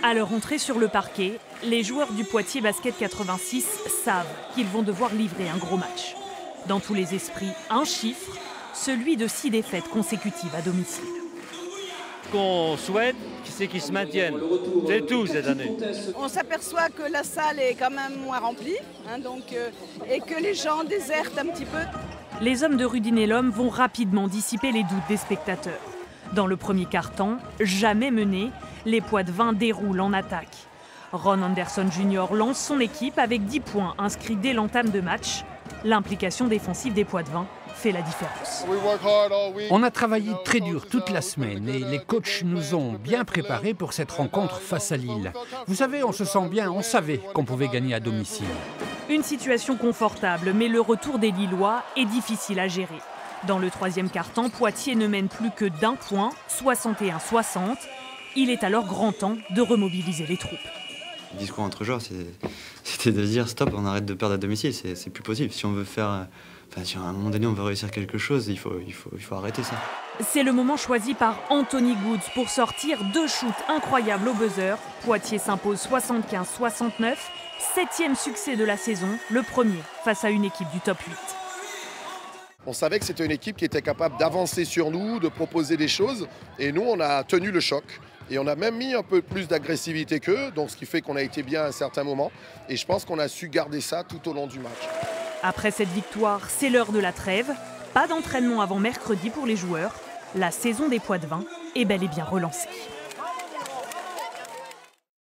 À leur entrée sur le parquet, les joueurs du Poitiers Basket 86 savent qu'ils vont devoir livrer un gros match. Dans tous les esprits, un chiffre, celui de 6 défaites consécutives à domicile. Ce qu'on souhaite, c'est qu'ils se maintiennent. C'est tout cette année. On s'aperçoit que la salle est quand même moins remplie, et que les gens désertent un petit peu. Les hommes de Rudinellum vont rapidement dissiper les doutes des spectateurs. Dans le premier quart-temps, jamais menés, les Poitevins déroulent en attaque. Ron Anderson Jr. lance son équipe avec 10 points inscrits dès l'entame de match. L'implication défensive des Poitevins fait la différence. On a travaillé très dur toute la semaine et les coachs nous ont bien préparés pour cette rencontre face à Lille. Vous savez, on se sent bien, on savait qu'on pouvait gagner à domicile. Une situation confortable, mais le retour des Lillois est difficile à gérer. Dans le troisième quart-temps, Poitiers ne mène plus que d'1 point, 61-60. Il est alors grand temps de remobiliser les troupes. Le discours entre joueurs, c'était de dire stop, on arrête de perdre à domicile, c'est plus possible. Si on veut faire, si à un moment donné on veut réussir quelque chose, il faut arrêter ça. C'est le moment choisi par Anthony Goods pour sortir 2 shoots incroyables au buzzer. Poitiers s'impose 75-69, 7e succès de la saison, le premier face à une équipe du top 8. On savait que c'était une équipe qui était capable d'avancer sur nous, de proposer des choses. Et nous, on a tenu le choc. Et on a même mis un peu plus d'agressivité qu'eux, donc ce qui fait qu'on a été bien à un certain moment. Et je pense qu'on a su garder ça tout au long du match. Après cette victoire, c'est l'heure de la trêve. Pas d'entraînement avant mercredi pour les joueurs. La saison des Poitevins est bel et bien relancée.